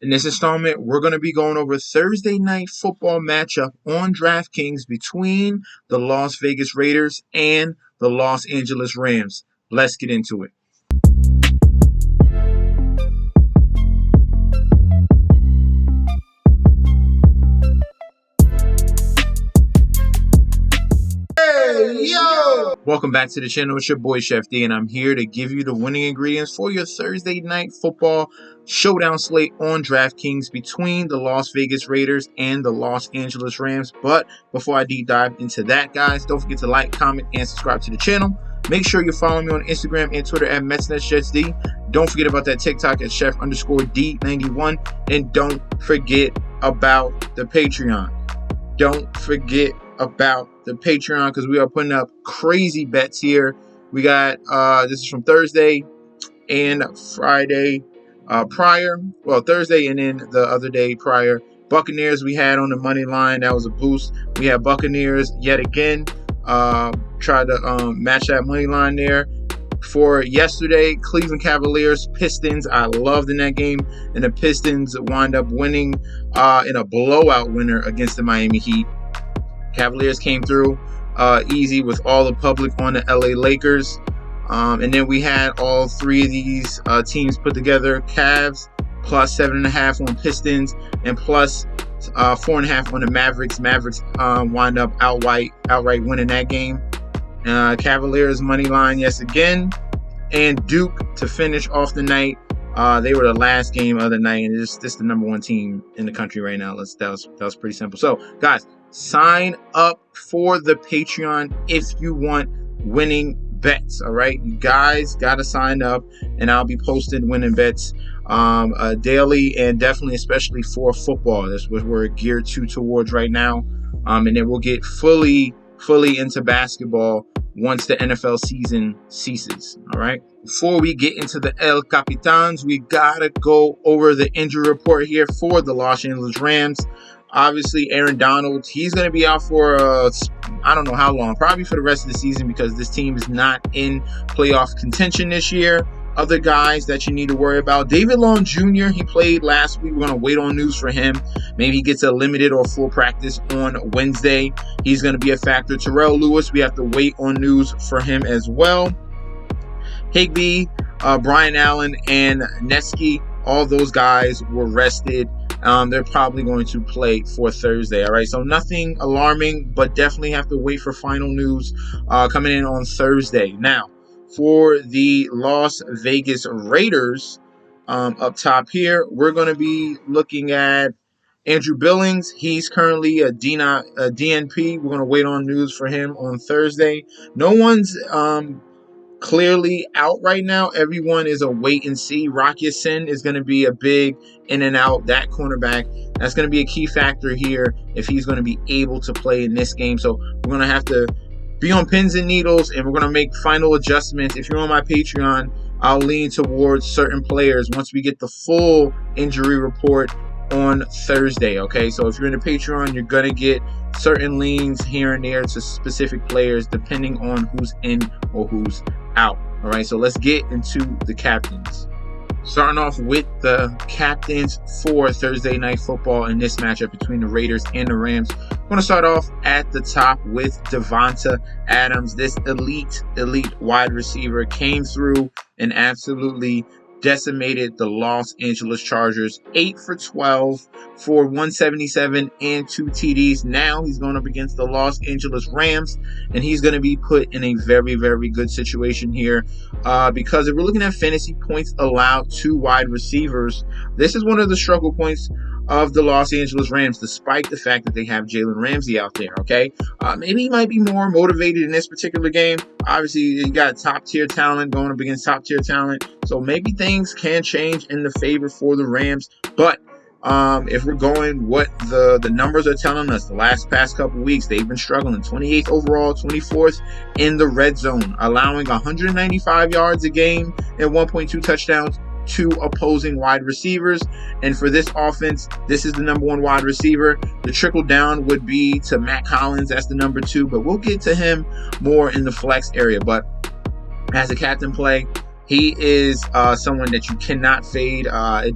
In this installment, we're going to be going over Thursday night football matchup on DraftKings between the Las Vegas Raiders and the Los Angeles Rams. Let's get into it. Hey, yo! Welcome back to the channel. It's your boy Chef D, and I'm here to give you the winning ingredients for your Thursday night football showdown slate on DraftKings between the Las Vegas Raiders and the Los Angeles Rams. But before I deep dive into that, guys, don't forget to like, comment, and subscribe to the channel. Make sure you're following me on Instagram and Twitter at MetsNetShetsD. Don't forget about that TikTok at Chef_D91. And don't forget about the Patreon. Don't forget about the Patreon because we are putting up crazy bets here. We got this is from Thursday and Friday prior. Well, Thursday and then the other day prior. Buccaneers we had on the money line. That was a boost. We had Buccaneers yet again. Tried to match that money line there. For yesterday, Cleveland Cavaliers, Pistons. I loved in that game. And the Pistons wind up winning in a blowout winner against the Miami Heat. Cavaliers came through easy with all the public on the LA Lakers. And then we had all three of these teams put together. Cavs plus 7.5 on Pistons and plus 4.5 on the Mavericks. Mavericks wind up outright winning that game. Cavaliers money line yes again. And Duke to finish off the night. They were the last game of the night, and this is the number one team in the country right now. That was pretty simple. So, guys, sign up for the Patreon if you want winning bets. All right, you guys got to sign up, and I'll be posting winning bets daily, and definitely, especially for football. That's what we're geared towards right now. And then we'll get fully into basketball once the NFL season ceases. All right. Before we get into the El Capitans, we gotta go over the injury report here for the Los Angeles Rams. Obviously, Aaron Donald, he's going to be out for, I don't know how long, probably for the rest of the season because this team is not in playoff contention this year. Other guys that you need to worry about, David Long Jr., he played last week. We're going to wait on news for him. Maybe he gets a limited or full practice on Wednesday. He's going to be a factor. Terrell Lewis, we have to wait on news for him as well. Higbee, Brian Allen, and Netsky, all those guys were rested. They're probably going to play for Thursday. All right, so nothing alarming, but definitely have to wait for final news coming in on Thursday. Now, for the Las Vegas Raiders, up top here, we're going to be looking at Andrew Billings. He's currently a DNP. We're going to wait on news for him on Thursday. No one's clearly out right now. Everyone is a wait and see. Rocky Sin is going to be a big in and out. That cornerback, that's going to be a key factor here if he's going to be able to play in this game. So we're going to have to be on pins and needles, and we're going to make final adjustments. If you're on my Patreon, I'll lean towards certain players once we get the full injury report on Thursday. Okay, so if you're in the Patreon, you're going to get certain leans here and there to specific players depending on who's in or who's out. All right, so let's get into the captains. Starting off with the captains for Thursday night football in this matchup between the Raiders and the Rams. I'm going to start off at the top with Devonta Adams. This elite wide receiver came through and absolutely decimated the Los Angeles Chargers. 8 for 12 for 177 and 2 TDs. Now he's going up against the Los Angeles Rams, and he's going to be put in a very, very good situation here because if we're looking at fantasy points allowed to wide receivers, this is one of the struggle points of the Los Angeles Rams, despite the fact that they have Jalen Ramsey out there. Okay, maybe he might be more motivated in this particular game. Obviously, you got top tier talent going up against top tier talent, so maybe things can change in the favor for the Rams. But if we're going what the numbers are telling us, the past couple weeks they've been struggling. 28th overall, 24th in the red zone, allowing 195 yards a game and 1.2 touchdowns to opposing wide receivers. And for this offense, this is the number one wide receiver. The trickle down would be to Matt Collins. That's the number 2, but we'll get to him more in the flex area. But as a captain play, He is someone that you cannot fade.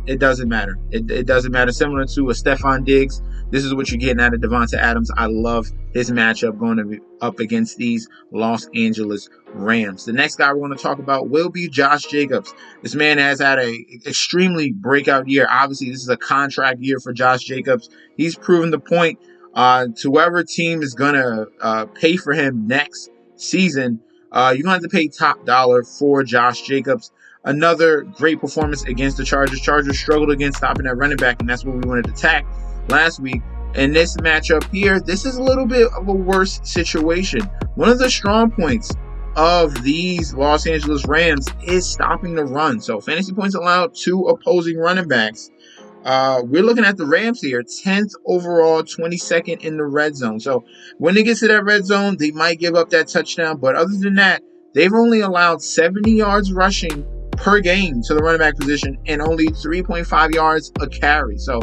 It doesn't matter. It doesn't matter. Similar to a Stephon Diggs, this is what you're getting out of Devonta Adams. I love his matchup going to be up against these Los Angeles Rams. The next guy we're going to talk about will be Josh Jacobs. This man has had a extremely breakout year. Obviously, this is a contract year for Josh Jacobs. He's proven the point to whoever team is going to pay for him next season. You're going to have to pay top dollar for Josh Jacobs. Another great performance against the Chargers. Chargers struggled against stopping that running back, and that's what we wanted to attack last week. In this matchup here, this is a little bit of a worse situation. One of the strong points of these Los Angeles Rams is stopping the run. So fantasy points allowed to opposing running backs. We're looking at the Rams here, 10th overall, 22nd in the red zone. So when they get to that red zone, they might give up that touchdown. But other than that, they've only allowed 70 yards rushing per game to the running back position and only 3.5 yards a carry. So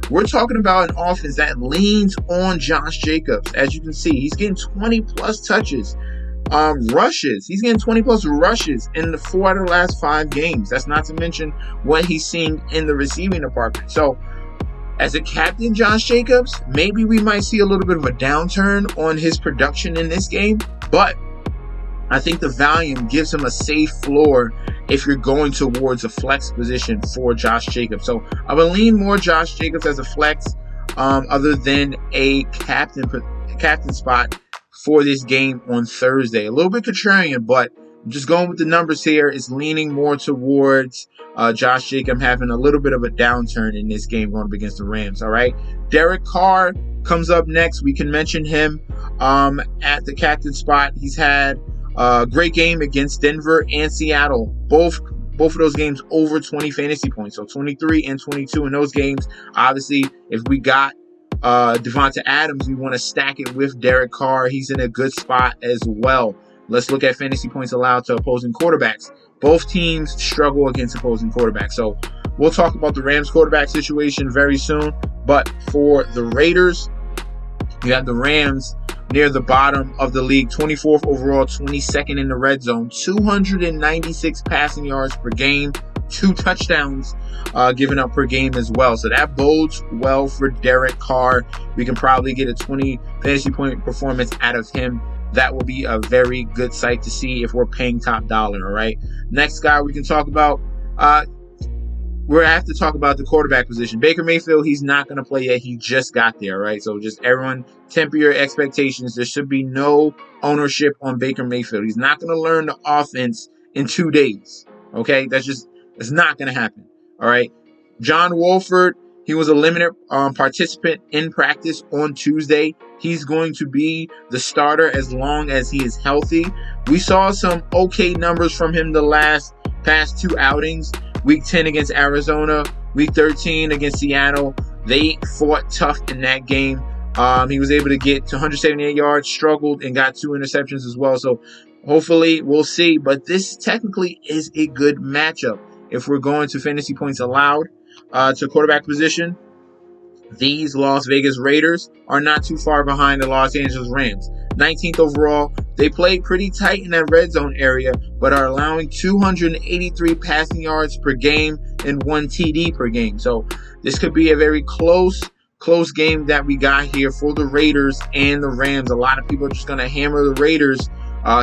we're talking about an offense that leans on Josh Jacobs. As you can see, he's getting 20 plus touches. Rushes. He's getting 20 plus rushes in the 4 out of the last 5 games. That's not to mention what he's seeing in the receiving department. So, as a captain, Josh Jacobs, maybe we might see a little bit of a downturn on his production in this game, but I think the volume gives him a safe floor if you're going towards a flex position for Josh Jacobs. So, I would lean more Josh Jacobs as a flex, other than a captain spot for this game on Thursday. A little bit contrarian, but I'm just going with the numbers here. It's leaning more towards Josh Jacobs having a little bit of a downturn in this game going up against the Rams. All right. Derek Carr comes up next. We can mention him at the captain spot. He's had a great game against Denver and Seattle. Both of those games over 20 fantasy points. So 23 and 22 in those games. Obviously, if we got Devonta Adams, we want to stack it with Derek Carr. He's in a good spot as well. Let's look at fantasy points allowed to opposing quarterbacks. Both teams struggle against opposing quarterbacks. So we'll talk about the Rams quarterback situation very soon. But for the Raiders, you have the Rams near the bottom of the league, 24th overall, 22nd in the red zone, 296 passing yards per game, 2 touchdowns given up per game as well. So that bodes well for Derek Carr. We can probably get a 20 fantasy point performance out of him. That will be a very good sight to see if we're paying top dollar. All right. Next guy we can talk about. We have to talk about the quarterback position. Baker Mayfield, he's not going to play yet. He just got there, right? So just everyone temper your expectations. There should be no ownership on Baker Mayfield. He's not going to learn the offense in 2 days. Okay? It's not going to happen. All right. John Wolford, he was a limited participant in practice on Tuesday. He's going to be the starter as long as he is healthy. We saw some okay numbers from him the past 2 outings. Week 10 against Arizona, Week 13 against Seattle. They fought tough in that game. He was able to get to 178 yards, struggled, and got 2 interceptions as well. So hopefully we'll see. But this technically is a good matchup. If we're going to fantasy points allowed to quarterback position, these Las Vegas Raiders are not too far behind the Los Angeles Rams. 19th overall. They play pretty tight in that red zone area, but are allowing 283 passing yards per game and 1 TD per game. So this could be a very close game that we got here for the Raiders and the Rams. A lot of people are just going to hammer the Raiders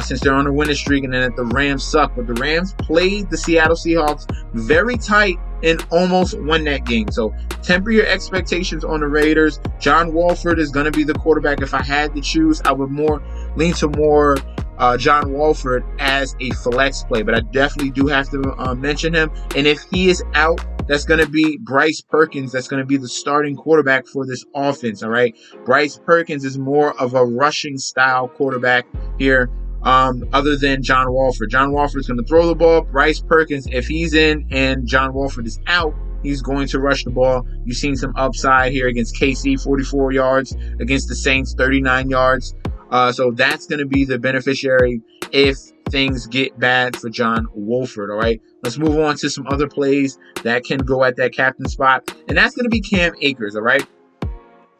since they're on a winning streak, and then that the Rams suck. But the Rams played the Seattle Seahawks very tight and almost won that game. So temper your expectations on the Raiders. John Wolford is going to be the quarterback. If I had to choose, I would lean to more John Wolford as a flex play. But I definitely do have to mention him. And if he is out, that's going to be Bryce Perkins. That's going to be the starting quarterback for this offense. All right. Bryce Perkins is more of a rushing style quarterback here. Other than John Wolford. John Wolford is going to throw the ball. Bryce Perkins, if he's in and John Wolford is out, he's going to rush the ball. You've seen some upside here against KC, 44 yards. Against the Saints, 39 yards. So that's going to be the beneficiary if things get bad for John Wolford, all right? Let's move on to some other plays that can go at that captain spot, and that's going to be Cam Akers, all right?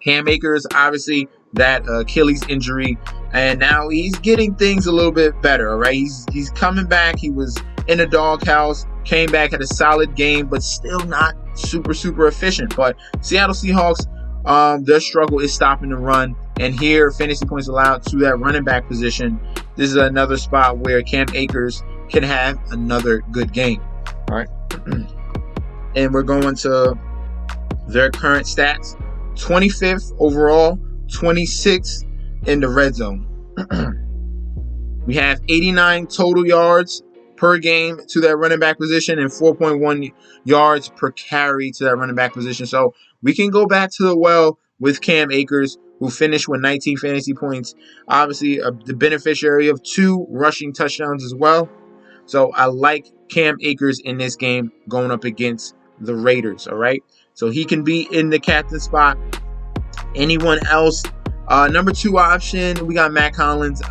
Cam Akers, obviously, that Achilles injury, and now he's getting things a little bit better, all right? He's coming back. He was in the doghouse, came back, had a solid game, but still not super efficient. But Seattle Seahawks, their struggle is stopping the run, and here fantasy points allowed to that running back position. This is another spot where Cam Akers can have another good game. All right, and we're going to their current stats: 25th overall, 26th in the red zone. We have 89 total yards per game to that running back position and 4.1 yards per carry to that running back position. So we can go back to the well with Cam Akers, who finished with 19 fantasy points. Obviously, the beneficiary of 2 rushing touchdowns as well. So I like Cam Akers in this game going up against the Raiders, all right? So he can be in the captain spot. Anyone else? Number 2 option, we got Matt Collins.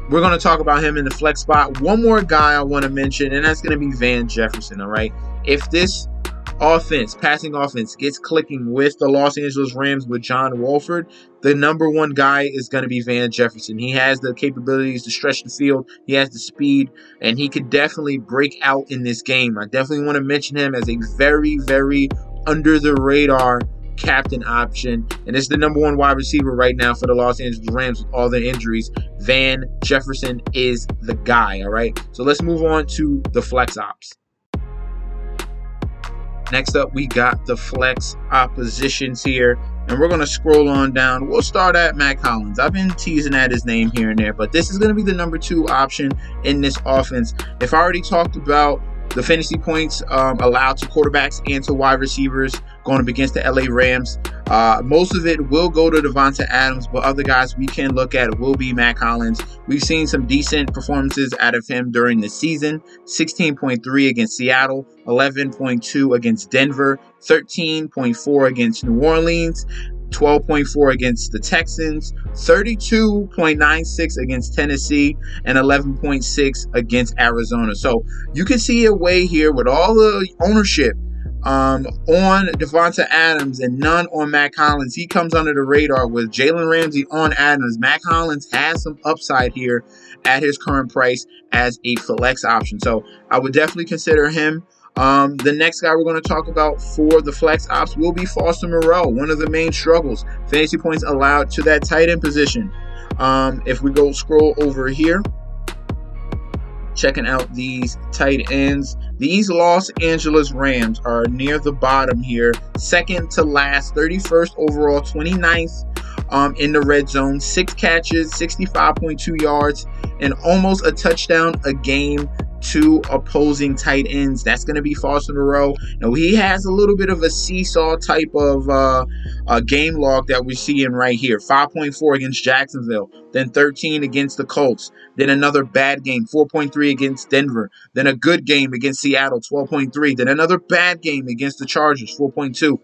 We're going to talk about him in the flex spot. One more guy I want to mention, and that's going to be Van Jefferson, all right? If this passing offense, gets clicking with the Los Angeles Rams with John Wolford, the number 1 guy is going to be Van Jefferson. He has the capabilities to stretch the field. He has the speed, and he could definitely break out in this game. I definitely want to mention him as a very under-the-radar captain option, and it's the number 1 wide receiver right now for the Los Angeles Rams with all the injuries. Van Jefferson is the guy, all right? So let's move on to the flex ops. Next up, we got the flex oppositions here, and we're going to scroll on down. We'll start at Matt Collins. I've been teasing at his name here and there, but this is going to be the number 2 option in this offense. If I already talked about the fantasy points allowed to quarterbacks and to wide receivers going up against the LA Rams, most of it will go to Devonta Adams, but other guys we can look at will be Matt Collins. We've seen some decent performances out of him during the season. 16.3 against Seattle, 11.2 against Denver, 13.4 against New Orleans, 12.4 against the Texans, 32.96 against Tennessee, and 11.6 against Arizona. So you can see a way here with all the ownership on Devonta Adams and none on Matt Collins. He comes under the radar with Jalen Ramsey on Adams. Matt Collins has some upside here at his current price as a flex option. So I would definitely consider him. The next guy we're going to talk about for the flex ops will be Foster Moreau. One of the main struggles, fantasy points allowed to that tight end position. If we go scroll over here, checking out these tight ends, these Los Angeles Rams are near the bottom here, second to last, 31st overall, 29th in the red zone, 6 catches, 65.2 yards, and almost a touchdown a game to opposing tight ends. That's going to be Foster Moreau. Now, he has a little bit of a seesaw type of game log that we're seeing right here. 5.4 against Jacksonville, then 13 against the Colts, then another bad game, 4.3 against Denver, then a good game against Seattle, 12.3, then another bad game against the Chargers, 4.2.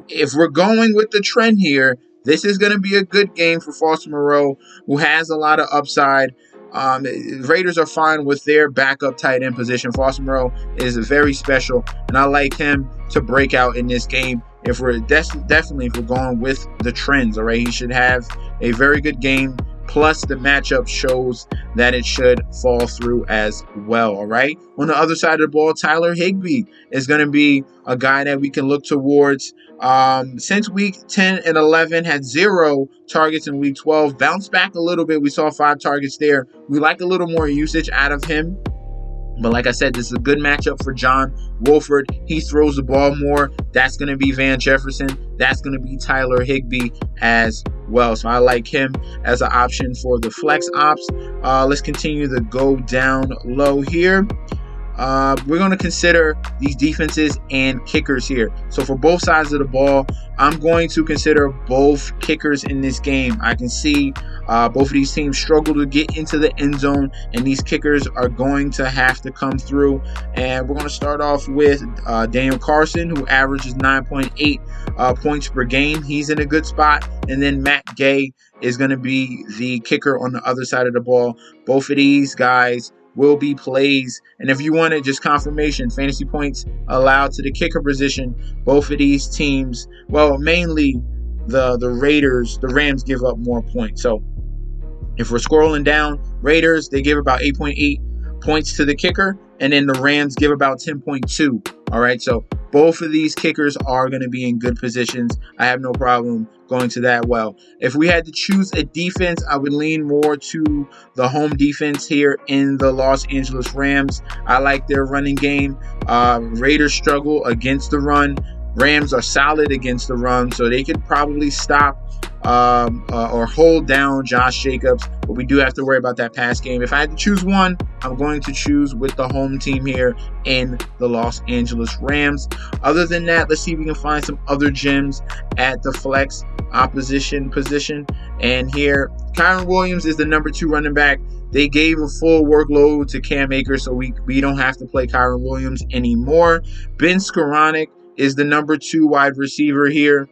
If we're going with the trend here, this is going to be a good game for Foster Moreau, who has a lot of upside. Raiders are fine with their backup tight end position. Foster Moreau is very special, and I like him to break out in this game. If we're definitely if we're going with the trends, all right, he should have a very good game. Plus, the matchup shows that it should fall through as well, all right? On the other side of the ball, Tyler Higbee is going to be a guy that we can look towards. Since week 10 and 11, had 0 targets in week 12. Bounced back a little bit. We saw 5 targets there. We like a little more usage out of him. But like I said, this is a good matchup for John Wolford. He throws the ball more. That's going to be Van Jefferson. That's going to be Tyler Higbee as well. So I like him as an option for the flex ops. Let's continue to go down low here. We're going to consider these defenses and kickers here. So for both sides of the ball, I'm going to consider both kickers in this game. I can see both of these teams struggle to get into the end zone, and these kickers are going to have to come through. And we're going to start off with Daniel Carson, who averages 9.8 points per game. He's in a good spot. And then Matt Gay is going to be the kicker on the other side of the ball. Both of these guys will be plays, and if you wanted just confirmation, fantasy points allowed to the kicker position, both of these teams, well, mainly the Rams give up more points. So if we're scrolling down, Raiders, they give about 8.8 points to the kicker, and then the Rams give about 10.2. All right, so both of these kickers are going to be in good positions. I have no problem going to that well. If we had to choose a defense, I would lean more to the home defense here in the Los Angeles Rams. I like their running game. Raiders struggle against the run. Rams are solid against the run, so they could probably stop or hold down Josh Jacobs, but we do have to worry about that pass game. If I had to choose one, I'm going to choose with the home team here in the Los Angeles Rams. Other than that, let's see if we can find some other gems at the flex opposition position. And here, Kyren Williams is the number 2 running back. They gave a full workload to Cam Akers, so we don't have to play Kyren Williams anymore. Ben Skoranek is the number 2 wide receiver here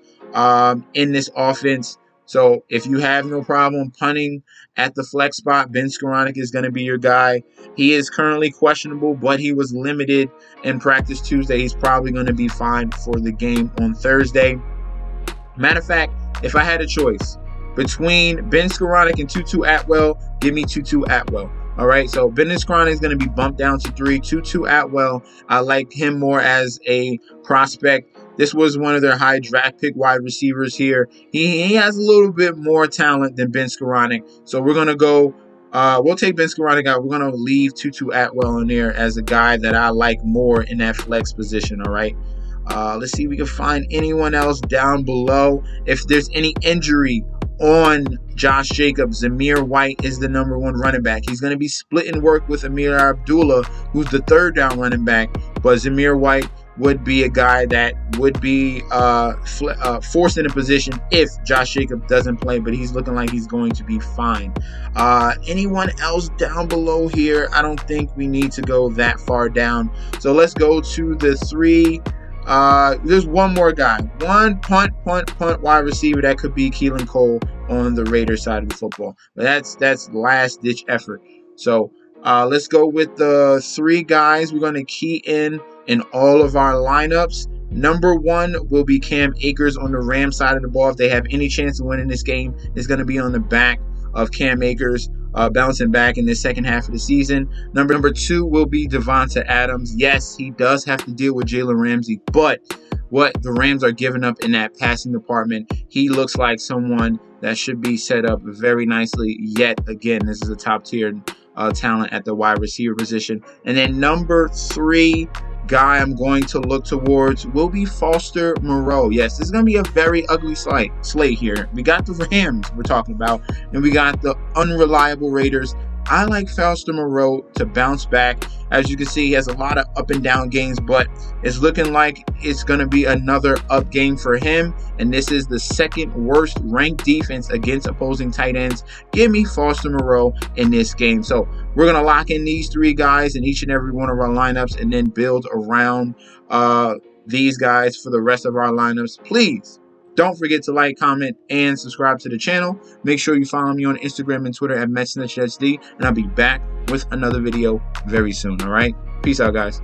in this offense. So if you have no problem punting at the flex spot, Ben Skoranek is going to be your guy. He is currently questionable, but he was limited in practice Tuesday. He's probably going to be fine for the game on Thursday. Matter of fact, if I had a choice between Ben Skoranek and Tutu Atwell, give me Tutu Atwell. All right, so Ben Skoranek is going to be bumped down to 3. Tutu Atwell, I like him more as a prospect. This was one of their high draft pick wide receivers here. He has a little bit more talent than Ben Skoranek. So we're going to go, we'll take Ben Skoranek out. We're going to leave Tutu Atwell in there as a guy that I like more in that flex position, all right? Let's see if we can find anyone else down below. If there's any injury on Josh Jacobs, Zamir White is the number 1 running back. He's going to be splitting work with Amir Abdullah, who's the 3rd down running back. But Zamir White would be a guy that would be forced in a position if Josh Jacobs doesn't play, but he's looking like he's going to be fine. Anyone else down below here? I don't think we need to go that far down. So let's go to the 3. There's one more guy. One punt wide receiver. That could be Keelan Cole on the Raiders side of the football. But that's last ditch effort. So let's go with the 3 guys we're going to key in all of our lineups. Number 1 will be Cam Akers on the Rams side of the ball. If they have any chance of winning this game, it's going to be on the back of Cam Akers bouncing back in the second half of the season. Number 2 will be Devonta Adams. Yes, he does have to deal with Jalen Ramsey, but what the Rams are giving up in that passing department, he looks like someone that should be set up very nicely yet again. This is a top tier talent at the wide receiver position. And then number 3 guy I'm going to look towards will be Foster Moreau. Yes, this is going to be a very ugly slate here. We got the Rams we're talking about, and we got the unreliable Raiders. I like Foster Moreau to bounce back. As you can see, he has a lot of up and down games, but it's looking like it's going to be another up game for him. And this is the 2nd worst ranked defense against opposing tight ends. Give me Foster Moreau in this game. So we're going to lock in these 3 guys in each and every one of our lineups and then build around these guys for the rest of our lineups. Please don't forget to like, comment, and subscribe to the channel. Make sure you follow me on Instagram and Twitter at MetsNetHD, and I'll be back with another video very soon, all right? Peace out, guys.